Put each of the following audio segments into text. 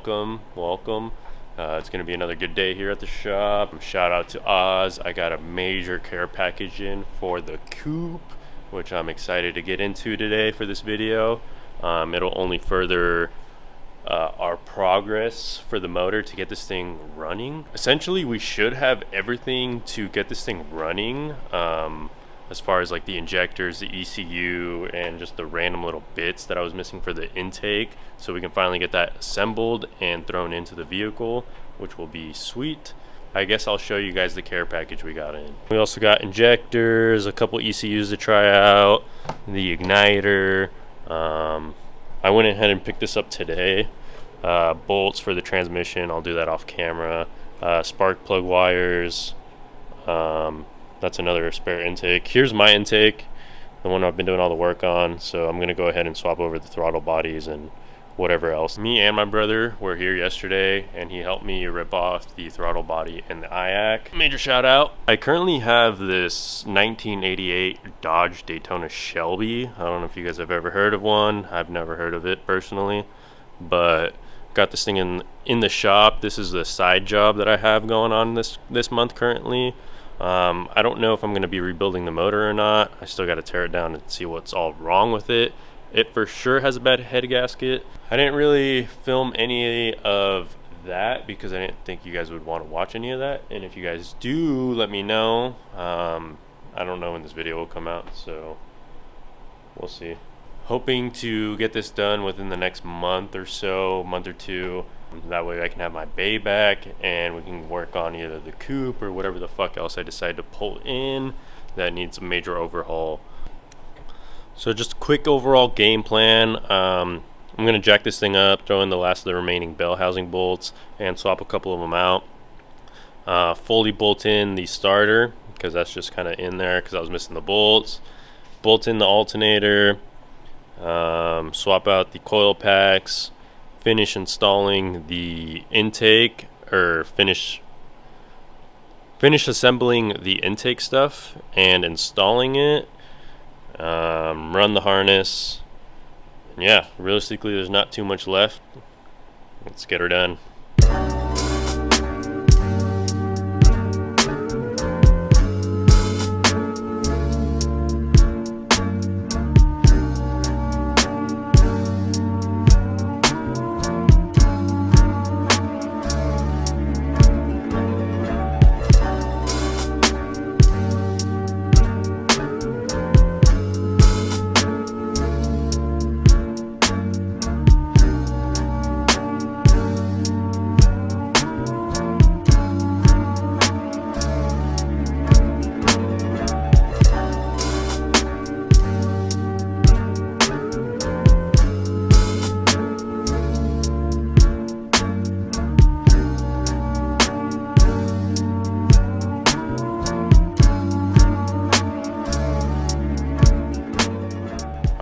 welcome. It's gonna be another good day here at the shop. Shout out to Oz. I got a major care package in for the Coupe, which I'm excited to get into today for this video. It'll only further our progress for the motor to get this thing running. Essentially, we should have everything to get this thing running, as far as like the injectors, the ECU, and just the random little bits that I was missing for the intake, so we can finally get that assembled and thrown into the vehicle, which will be sweet. I guess I'll show you guys the care package we got in. We also got injectors, a couple ECUs to try out, the igniter. I went ahead and picked this up today. Bolts for the transmission, I'll do that off camera. Spark plug wires. That's another spare intake. Here's my intake, the one I've been doing all the work on. So I'm gonna go ahead and swap over the throttle bodies and whatever else. Me and my brother were here yesterday and he helped me rip off the throttle body and the IAC. Major shout out. I currently have this 1988 Dodge Daytona Shelby. I don't know if you guys have ever heard of one. I've never heard of it personally, but got this thing in the shop. This is the side job that I have going on this month currently. I don't know if I'm going to be rebuilding the motor or not. I still got to tear it down and see what's all wrong with it. It for sure has a bad head gasket. I didn't really film any of that because I didn't think you guys would want to watch any of that. And if you guys do, let me know. I don't know when this video will come out, so we'll see. Hoping to get this done within the next month or so, month or two. That way I can have my bay back and we can work on either the Coupe or whatever the fuck else I decide to pull in that needs a major overhaul. So just a quick overall game plan. I'm gonna jack this thing up, throw in the last of the remaining bell housing bolts and swap a couple of them out. Fully bolt in the starter because that's just kind of in there because I was missing the bolts. Bolt in the alternator. Swap out the coil packs. Finish installing the intake, or finish assembling the intake stuff and installing it. Run the harness. And yeah, realistically there's not too much left. Let's get her done.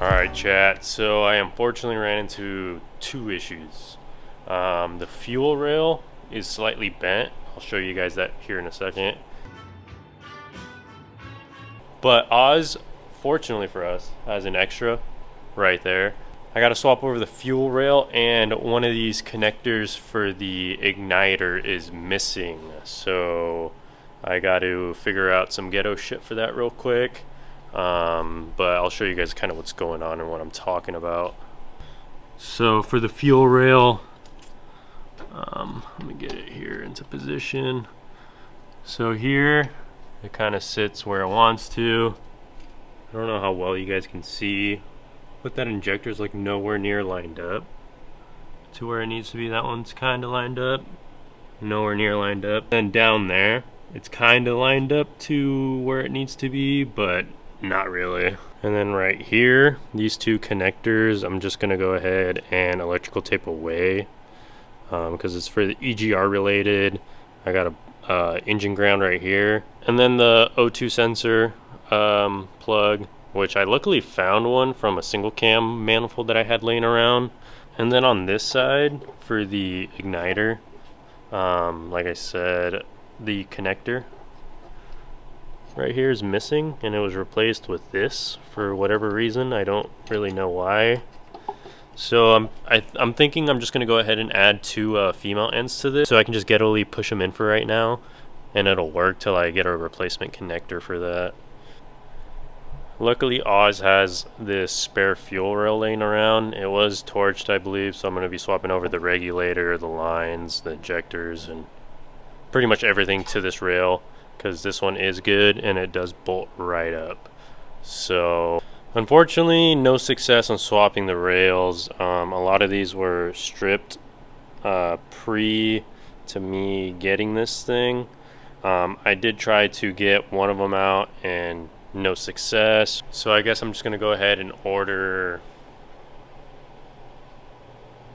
Alright chat, so I unfortunately ran into two issues. The fuel rail is slightly bent. I'll show you guys that here in a second. But Oz, fortunately for us, has an extra right there. I gotta swap over the fuel rail and one of these connectors for the igniter is missing. So I got to figure out some ghetto shit for that real quick. But I'll show you guys kind of what's going on and what I'm talking about. So for the fuel rail, let me get it here into position. So here it kind of sits where it wants to. I don't know how well you guys can see, but that injector is like nowhere near lined up to where it needs to be. That one's kind of lined up, nowhere near lined up. And down there it's kind of lined up to where it needs to be, but not really. And then right here, these two connectors, I'm just gonna go ahead and electrical tape away because it's for the EGR related. I got a engine ground right here, and then the O2 sensor plug, which I luckily found one from a single cam manifold that I had laying around. And then on this side for the igniter, like I said, the connector right here is missing, and it was replaced with this for whatever reason. I don't really know why. So I'm thinking I'm just gonna go ahead and add two female ends to this, so I can just ghettoly push them in for right now, and it'll work till I get a replacement connector for that. Luckily, Oz has this spare fuel rail laying around. It was torched, I believe, so I'm going to be swapping over the regulator, the lines, the injectors, and pretty much everything to this rail, because this one is good and it does bolt right up. So unfortunately, no success on swapping the rails. A lot of these were stripped pre to me getting this thing. I did try to get one of them out and no success. So I guess I'm just gonna go ahead and order.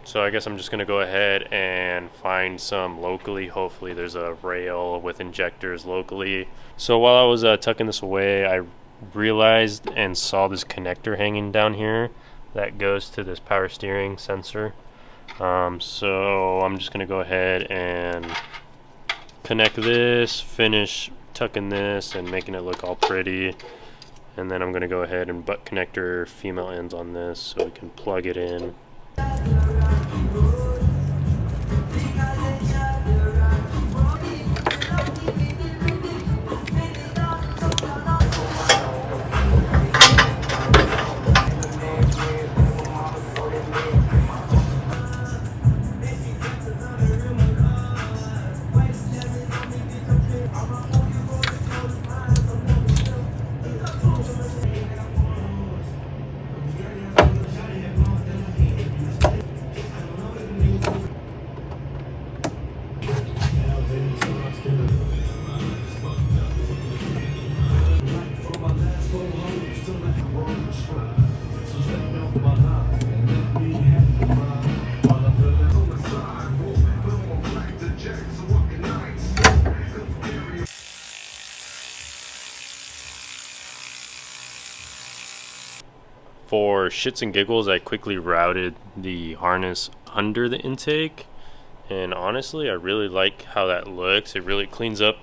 So I guess I'm just gonna go ahead and find some locally. Hopefully there's a rail with injectors locally. So while I was tucking this away, I realized and saw this connector hanging down here that goes to this power steering sensor. So I'm just gonna go ahead and connect this, finish tucking this and making it look all pretty, and then I'm going to go ahead and butt connector female ends on this so we can plug it in. For shits and giggles, I quickly routed the harness under the intake, and honestly I really like how that looks. It really cleans up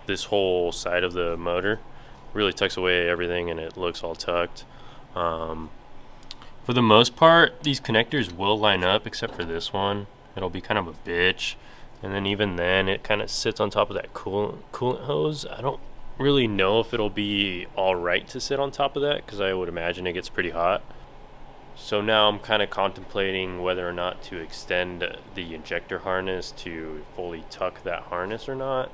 this whole side of the motor, really tucks away everything and it looks all tucked. For the most part, these connectors will line up except for this one. It'll be kind of a bitch, and then even then it kind of sits on top of that coolant hose. I don't really know if it'll be alright to sit on top of that, because I would imagine it gets pretty hot. So now I'm kind of contemplating whether or not to extend the injector harness to fully tuck that harness or not.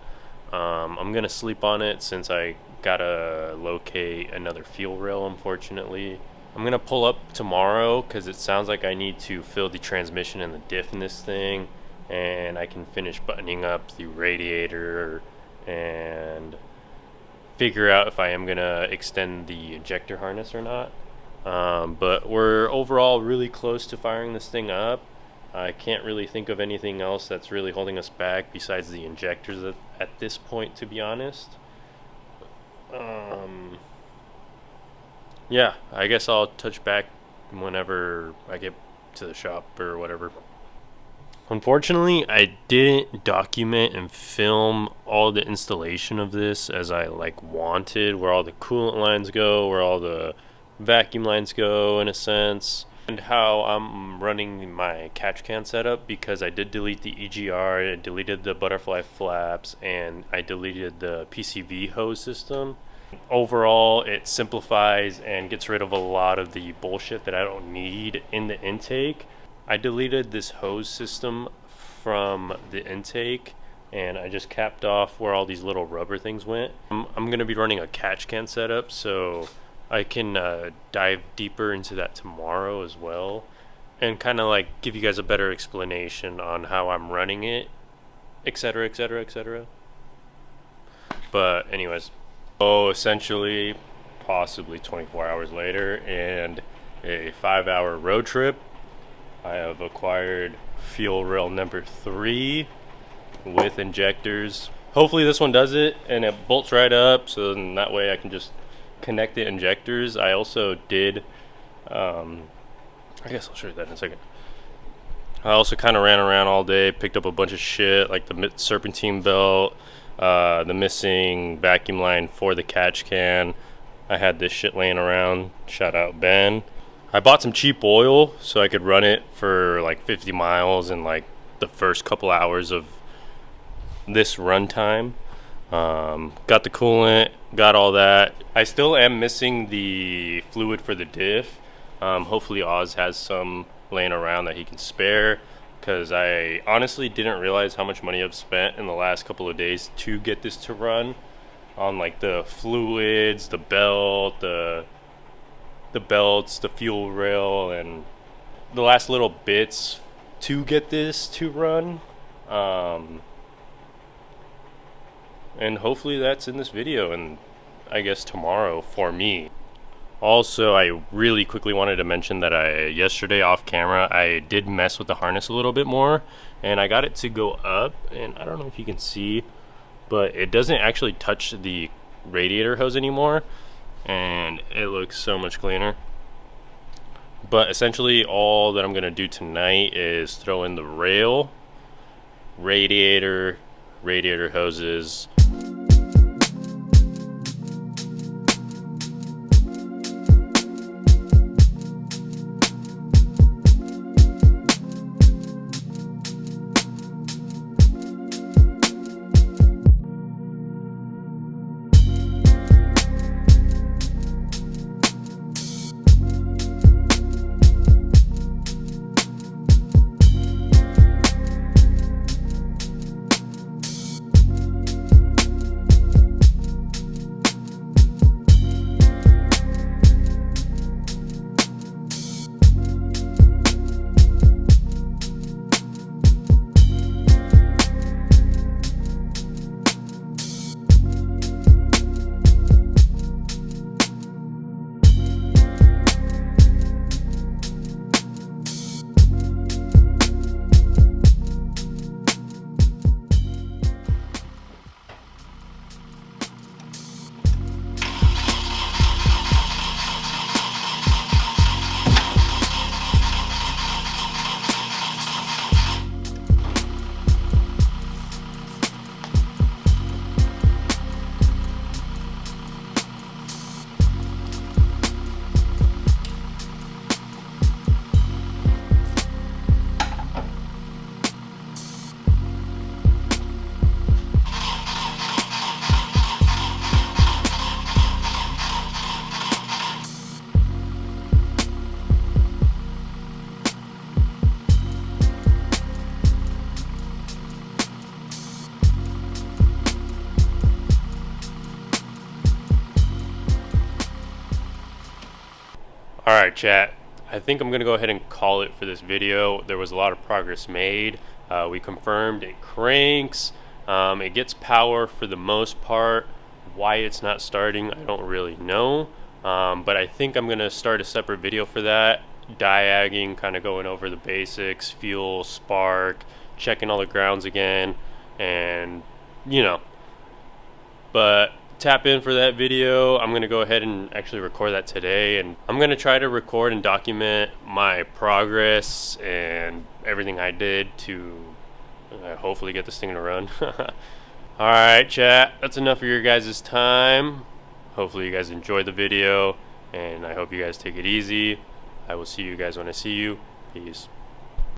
I'm gonna sleep on it since I gotta locate another fuel rail, unfortunately. I'm gonna pull up tomorrow because it sounds like I need to fill the transmission and the diff in this thing, and I can finish buttoning up the radiator and figure out if I am gonna extend the injector harness or not. But we're overall really close to firing this thing up. I can't really think of anything else that's really holding us back besides the injectors at this point, to be honest. Yeah, I guess I'll touch back whenever I get to the shop or whatever. Unfortunately, I didn't document and film all the installation of this as I wanted, where all the coolant lines go, where all the vacuum lines go in a sense, and how I'm running my catch can setup, because I did delete the EGR, I deleted the butterfly flaps, and I deleted the PCV hose system. Overall, it simplifies and gets rid of a lot of the bullshit that I don't need in the intake. I deleted this hose system from the intake, and I just capped off where all these little rubber things went. I'm going to be running a catch can setup, so I can dive deeper into that tomorrow as well, and kind of give you guys a better explanation on how I'm running it, etc, etc, etc. But anyways, essentially possibly 24 hours later and a 5-hour road trip, I have acquired fuel rail number 3 with injectors. Hopefully this one does it and it bolts right up, so then that way I can just connect the injectors. I also did I guess I'll show you that in a second. I also kind of ran around all day, picked up a bunch of shit like the serpentine belt, the missing vacuum line for the catch can. I had this shit laying around. Shout out Ben. I bought some cheap oil so I could run it for like 50 miles in like the first couple hours of this run time. Got the coolant, got all that. I still am missing the fluid for the diff. Hopefully Oz has some laying around that he can spare, because I honestly didn't realize how much money I've spent in the last couple of days to get this to run, on like the fluids, the belt, the belts, the fuel rail, and the last little bits to get this to run. And hopefully that's in this video, and I guess tomorrow for me. Also, I really quickly wanted to mention that yesterday off camera, I did mess with the harness a little bit more, and I got it to go up, and I don't know if you can see, but it doesn't actually touch the radiator hose anymore, and it looks so much cleaner. But essentially all that I'm gonna do tonight is throw in the rail, radiator hoses. Alright chat, I think I'm going to go ahead and call it for this video. There was a lot of progress made. We confirmed it cranks. It gets power for the most part. Why it's not starting, I don't really know. But I think I'm going to start a separate video for that. Diagging, kind of going over the basics, fuel, spark, checking all the grounds again, and but tap in for that video. I'm going to go ahead and actually record that today, and I'm going to try to record and document my progress and everything I did to hopefully get this thing to run. Alright chat, that's enough of your guys' time. Hopefully you guys enjoyed the video, and I hope you guys take it easy. I will see you guys when I see you. Peace.